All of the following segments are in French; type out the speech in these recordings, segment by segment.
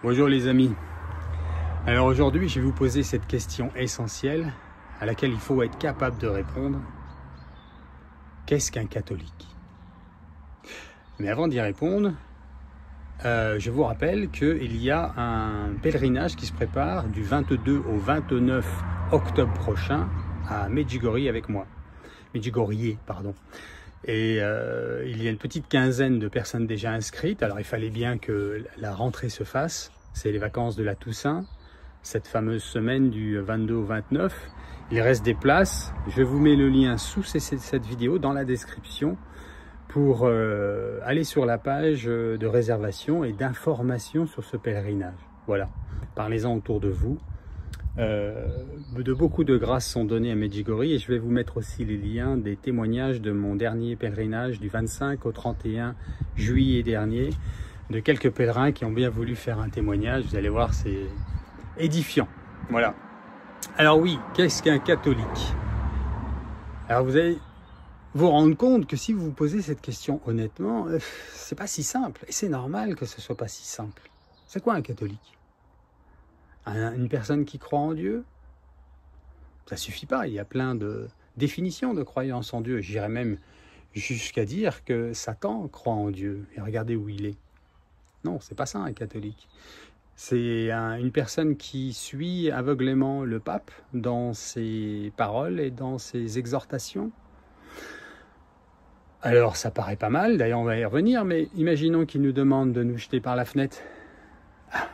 Bonjour les amis. Alors aujourd'hui, je vais vous poser cette question essentielle à laquelle il faut être capable de répondre. Qu'est-ce qu'un catholique? Mais avant d'y répondre, je vous rappelle qu'il y a un pèlerinage qui se prépare du 22 au 29 octobre prochain à Medjugorje avec moi. Medjugorje, pardon. Et il y a une petite quinzaine de personnes déjà inscrites. Alors il fallait bien que la rentrée se fasse. C'est les vacances de la Toussaint, cette fameuse semaine du 22 au 29. Il reste des places. Je vous mets le lien sous cette vidéo dans la description pour aller sur la page de réservation et d'information sur ce pèlerinage. Voilà, parlez-en autour de vous. Beaucoup de grâces sont données à Medjugorje et je vais vous mettre aussi les liens des témoignages de mon dernier pèlerinage du 25 au 31 juillet dernier, de quelques pèlerins qui ont bien voulu faire un témoignage. Vous allez voir, c'est édifiant. Voilà. Alors oui, qu'est-ce qu'un catholique? Alors vous allez vous rendre compte que si vous vous posez cette question honnêtement, c'est pas si simple. Et c'est normal que ce soit pas si simple. C'est quoi un catholique? Une personne qui croit en Dieu? Ça suffit pas, il y a plein de définitions de croyance en Dieu. J'irais même jusqu'à dire que Satan croit en Dieu. Et regardez où il est. Non, c'est pas ça un catholique. C'est une personne qui suit aveuglément le pape dans ses paroles et dans ses exhortations. Alors ça paraît pas mal, d'ailleurs on va y revenir, mais imaginons qu'il nous demande de nous jeter par la fenêtre.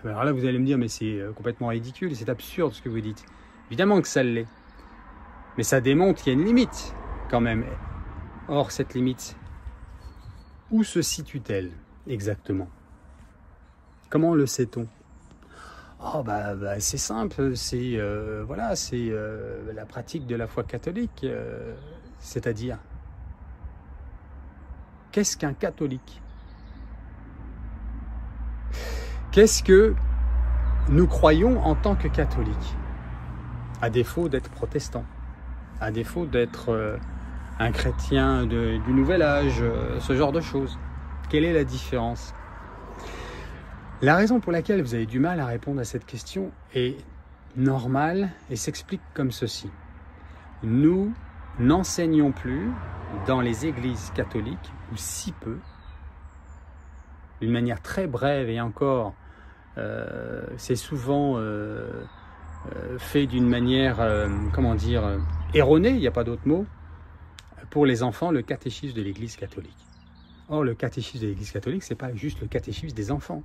Alors là, vous allez me dire, mais c'est complètement ridicule, c'est absurde ce que vous dites. Évidemment que ça l'est. Mais ça démontre qu'il y a une limite, quand même. Or, cette limite, où se situe-t-elle exactement? Comment le sait-on? Oh, c'est simple, c'est voilà, c'est la pratique de la foi catholique, c'est-à-dire, qu'est-ce qu'un catholique? Qu'est-ce que nous croyons en tant que catholiques? À défaut d'être protestant, à défaut d'être un chrétien du nouvel âge, ce genre de choses. Quelle est la différence? La raison pour laquelle vous avez du mal à répondre à cette question est normale et s'explique comme ceci. Nous n'enseignons plus dans les églises catholiques, ou si peu, d'une manière très brève et encore, c'est souvent fait d'une manière, comment dire, erronée, il n'y a pas d'autre mot, pour les enfants, le catéchisme de l'Église catholique. Or, le catéchisme de l'Église catholique, ce n'est pas juste le catéchisme des enfants.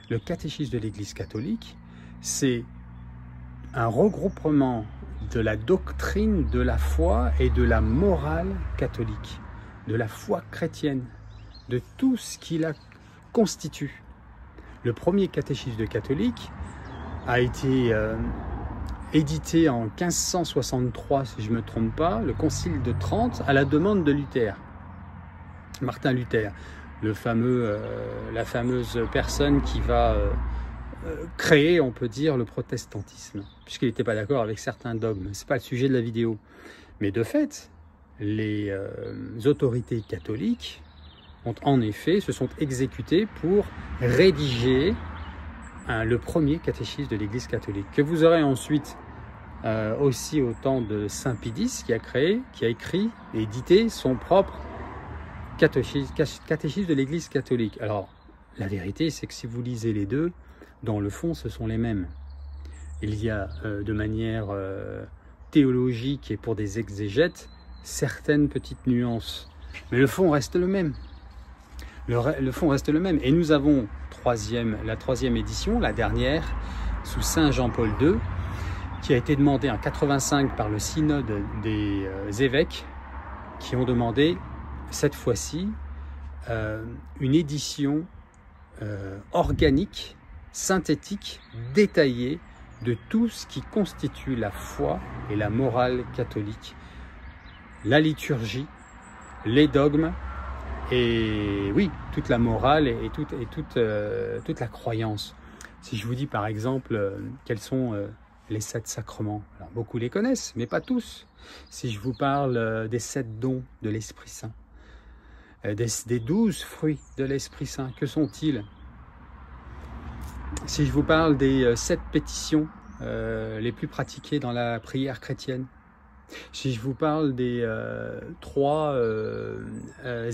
Le catéchisme de l'Église catholique, c'est un regroupement de la doctrine de la foi et de la morale catholique, de la foi chrétienne, de tout ce qui la constitue. Le premier catéchisme de catholique a été édité en 1563, si je ne me trompe pas, le Concile de Trente, à la demande de Luther, Martin Luther, la fameuse personne qui va créer, on peut dire, le protestantisme, puisqu'il n'était pas d'accord avec certains dogmes. Ce n'est pas le sujet de la vidéo. Mais de fait, les autorités catholiques en effet, se sont exécutés pour rédiger le premier catéchisme de l'Église catholique, que vous aurez ensuite aussi au temps de Saint Pidis, qui a écrit et édité son propre catéchisme de l'Église catholique. Alors, la vérité, c'est que si vous lisez les deux, dans le fond, ce sont les mêmes. Il y a de manière théologique et pour des exégètes, certaines petites nuances, mais le fond reste le même. Le fond reste le même. Et nous avons la troisième édition, la dernière, sous Saint Jean-Paul II, qui a été demandée en 85 par le synode des évêques, qui ont demandé, cette fois-ci, une édition organique, synthétique, détaillée de tout ce qui constitue la foi et la morale catholique. La liturgie, les dogmes, et oui, toute la morale et toute la croyance. Si je vous dis par exemple quels sont les 7 sacrements, alors beaucoup les connaissent, mais pas tous. Si je vous parle des 7 dons de l'Esprit Saint, des 12 fruits de l'Esprit Saint, que sont-ils? si je vous parle des 7 pétitions les plus pratiquées dans la prière chrétienne, si je vous parle des 3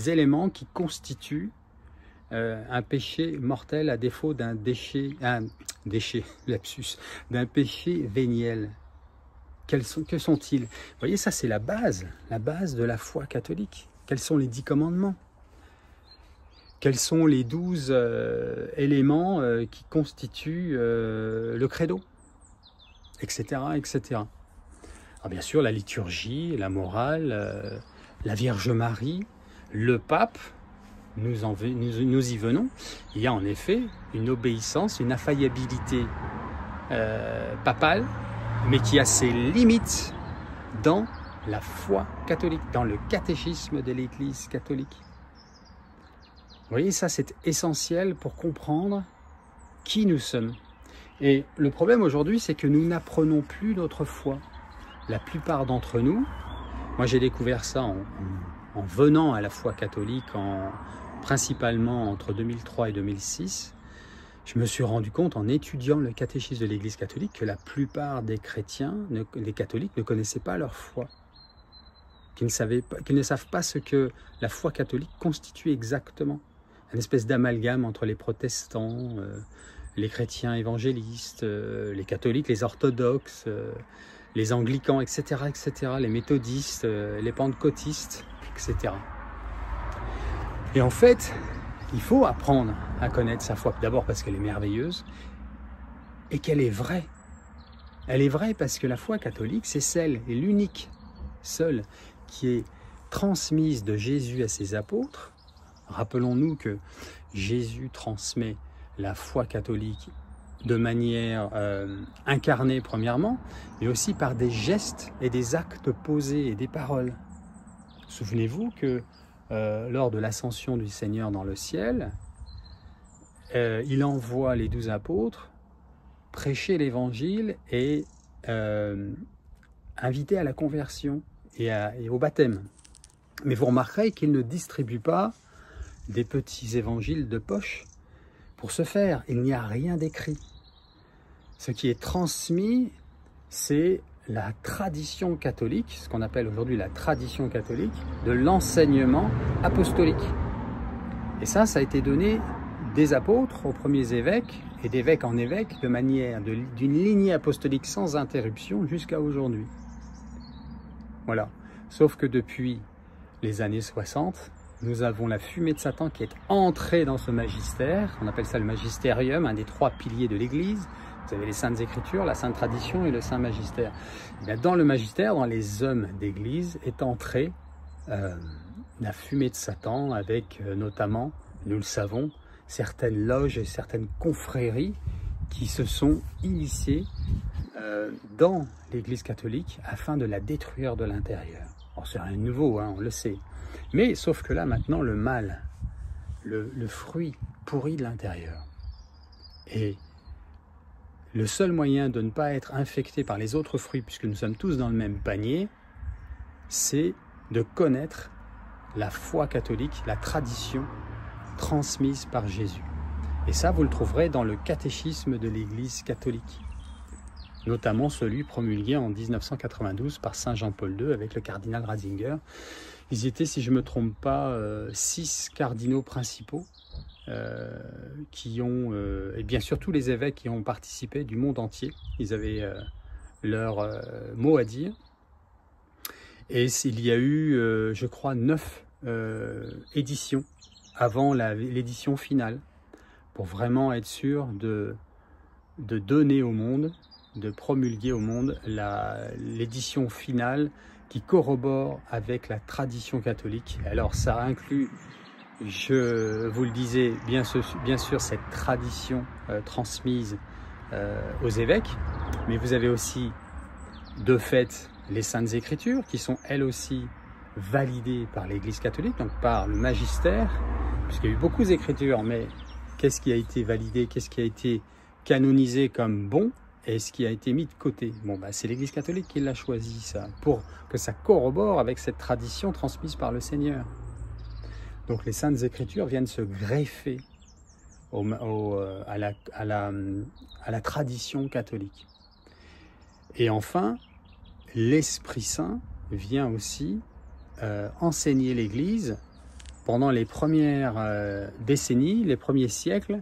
éléments qui constituent un péché mortel à défaut d'un d'un péché véniel, que sont-ils? Vous voyez, ça c'est la base de la foi catholique. Quels sont les 10 commandements? Quels sont les 12 éléments qui constituent le credo, etc., etc. Alors bien sûr, la liturgie, la morale, la Vierge Marie, le pape, nous y venons. Il y a en effet une obéissance, une infaillibilité papale, mais qui a ses limites dans la foi catholique, dans le catéchisme de l'Église catholique. Vous voyez, ça c'est essentiel pour comprendre qui nous sommes. Et le problème aujourd'hui, c'est que nous n'apprenons plus notre foi. La plupart d'entre nous, moi j'ai découvert ça en venant à la foi catholique, principalement entre 2003 et 2006, je me suis rendu compte en étudiant le catéchisme de l'Église catholique que la plupart des chrétiens, les catholiques, ne connaissaient pas leur foi. Qu'ils ne savent pas ce que la foi catholique constitue exactement. Une espèce d'amalgame entre les protestants, les chrétiens évangélistes, les catholiques, les orthodoxes, les anglicans, etc., etc., les méthodistes, les pentecôtistes, etc. Et en fait, il faut apprendre à connaître sa foi, d'abord parce qu'elle est merveilleuse et qu'elle est vraie. Elle est vraie parce que la foi catholique, c'est celle, et l'unique, seule, qui est transmise de Jésus à ses apôtres. Rappelons-nous que Jésus transmet la foi catholique de manière incarnée premièrement, mais aussi par des gestes et des actes posés et des paroles. Souvenez-vous que lors de l'ascension du Seigneur dans le ciel, il envoie les 12 apôtres prêcher l'évangile et inviter à la conversion et au baptême. Mais vous remarquerez qu'il ne distribue pas des petits évangiles de poche pour ce faire. Il n'y a rien d'écrit. Ce qui est transmis, c'est la tradition catholique, ce qu'on appelle aujourd'hui la tradition catholique, de l'enseignement apostolique. Et ça a été donné des apôtres aux premiers évêques et d'évêque en évêque de manière d'une lignée apostolique sans interruption jusqu'à aujourd'hui. Voilà. Sauf que depuis les années 60, nous avons la fumée de Satan qui est entrée dans ce magistère. On appelle ça le magistérium, un des 3 piliers de l'Église. Vous avez les Saintes Écritures, la Sainte Tradition et le Saint Magistère. Et bien, dans le magistère, dans les hommes d'Église, est entrée la fumée de Satan avec notamment, nous le savons, certaines loges et certaines confréries qui se sont initiées dans l'Église catholique afin de la détruire de l'intérieur. Alors c'est rien de nouveau, hein, on le sait. Mais sauf que là maintenant le mal, le fruit pourrit de l'intérieur. Et le seul moyen de ne pas être infecté par les autres fruits, puisque nous sommes tous dans le même panier, c'est de connaître la foi catholique, la tradition transmise par Jésus. Et ça, vous le trouverez dans le catéchisme de l'Église catholique, notamment celui promulgué en 1992 par Saint Jean-Paul II avec le cardinal Ratzinger. Ils étaient, si je ne me trompe pas, 6 cardinaux principaux qui ont, et bien sûr tous les évêques qui ont participé du monde entier. Ils avaient leur mot à dire. Et il y a eu, je crois, 9 éditions avant l'édition finale, pour vraiment être sûr de donner au monde, de promulguer au monde l'édition finale qui corrobore avec la tradition catholique. Alors ça inclut, je vous le disais, bien sûr cette tradition transmise aux évêques, mais vous avez aussi de fait les Saintes Écritures qui sont elles aussi validées par l'Église catholique, donc par le magistère, puisqu'il y a eu beaucoup d'écritures, mais qu'est-ce qui a été validé, qu'est-ce qui a été canonisé comme bon et ce qui a été mis de côté? Bon, bah, c'est l'Église catholique qui l'a choisi, ça, pour que ça corrobore avec cette tradition transmise par le Seigneur. Donc les Saintes Écritures viennent se greffer à la tradition catholique. Et enfin, l'Esprit Saint vient aussi enseigner l'Église pendant les premières décennies, les premiers siècles,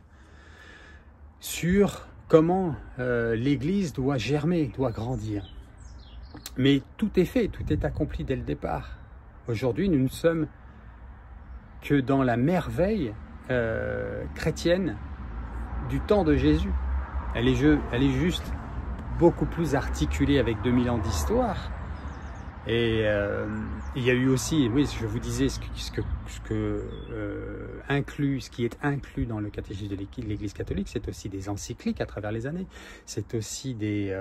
sur comment l'Église doit germer, doit grandir. Mais tout est fait, tout est accompli dès le départ. Aujourd'hui, nous ne sommes que dans la merveille chrétienne du temps de Jésus. Elle est juste beaucoup plus articulée avec 2000 ans d'histoire. Et il y a eu aussi, oui, je vous disais, ce qui est inclus dans le catéchisme de l'Église catholique, c'est aussi des encycliques à travers les années, c'est aussi des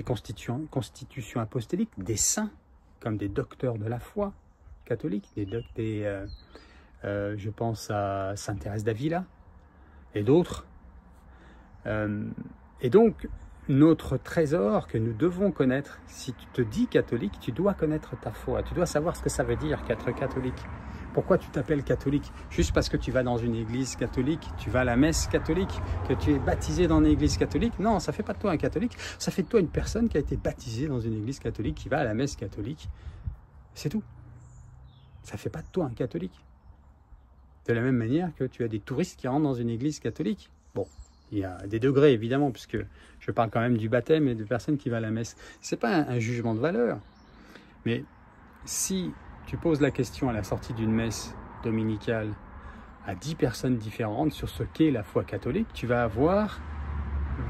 constitutions apostoliques, des saints, comme des docteurs de la foi catholique, je pense à Sainte Thérèse d'Avila et d'autres. Et donc, notre trésor que nous devons connaître, si tu te dis catholique, tu dois connaître ta foi, tu dois savoir ce que ça veut dire qu'être catholique. Pourquoi tu t'appelles catholique? Juste parce que tu vas dans une église catholique, tu vas à la messe catholique, que tu es baptisé dans une église catholique? Non, ça ne fait pas de toi un catholique, ça fait de toi une personne qui a été baptisée dans une église catholique, qui va à la messe catholique. C'est tout. Ça ne fait pas de toi un catholique. De la même manière que tu as des touristes qui rentrent dans une église catholique. Bon, il y a des degrés évidemment, puisque je parle quand même du baptême et de personnes qui vont à la messe. Ce n'est pas un jugement de valeur. Mais si tu poses la question à la sortie d'une messe dominicale à 10 personnes différentes sur ce qu'est la foi catholique, tu vas avoir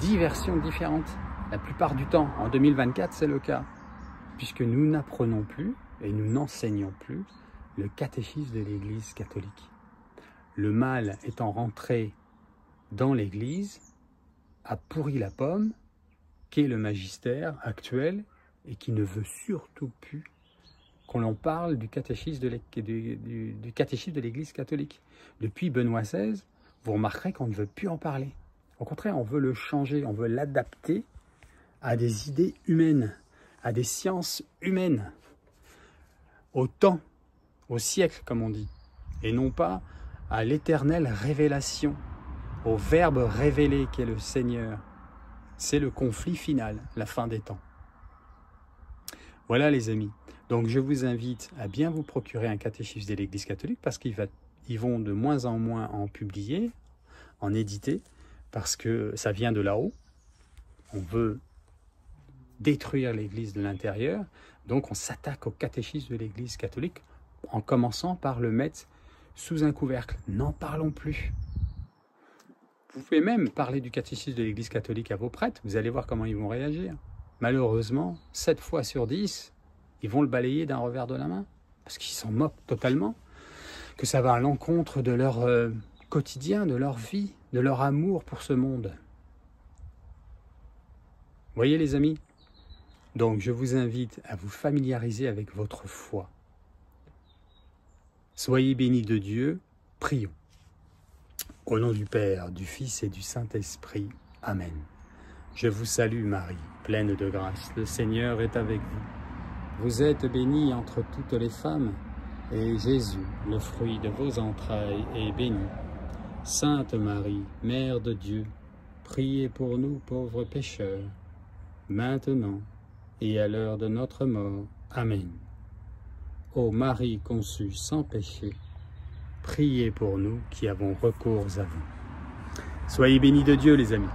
10 versions différentes. La plupart du temps, en 2024, c'est le cas. Puisque nous n'apprenons plus et nous n'enseignons plus le catéchisme de l'Église catholique. Le mal étant rentré dans l'Église, a pourri la pomme, qu'est le magistère actuel et qui ne veut surtout plus qu'on en parle du catéchisme de l'Église catholique. Depuis Benoît XVI, vous remarquerez qu'on ne veut plus en parler. Au contraire, on veut le changer, on veut l'adapter à des idées humaines, à des sciences humaines, au temps, au siècle, comme on dit, et non pas à l'éternelle révélation, au Verbe révélé qu'est le Seigneur. C'est le conflit final, la fin des temps. Voilà les amis. Donc je vous invite à bien vous procurer un catéchisme de l'Église catholique parce qu'ils vont de moins en moins en publier, en éditer, parce que ça vient de là-haut. On veut détruire l'Église de l'intérieur, donc on s'attaque au catéchisme de l'Église catholique en commençant par le mettre sous un couvercle. N'en parlons plus. Vous pouvez même parler du catéchisme de l'Église catholique à vos prêtres, vous allez voir comment ils vont réagir. Malheureusement, 7 fois sur 10, ils vont le balayer d'un revers de la main, parce qu'ils s'en moquent totalement, que ça va à l'encontre de leur quotidien, de leur vie, de leur amour pour ce monde. Voyez les amis? Donc je vous invite à vous familiariser avec votre foi. Soyez bénis de Dieu, prions. Au nom du Père, du Fils et du Saint-Esprit. Amen. Je vous salue Marie, pleine de grâce, le Seigneur est avec vous. Vous êtes bénie entre toutes les femmes, et Jésus, le fruit de vos entrailles, est béni. Sainte Marie, Mère de Dieu, priez pour nous pauvres pécheurs, maintenant et à l'heure de notre mort. Amen. Ô Marie conçue sans péché, priez pour nous qui avons recours à vous. Soyez bénis de Dieu les amis.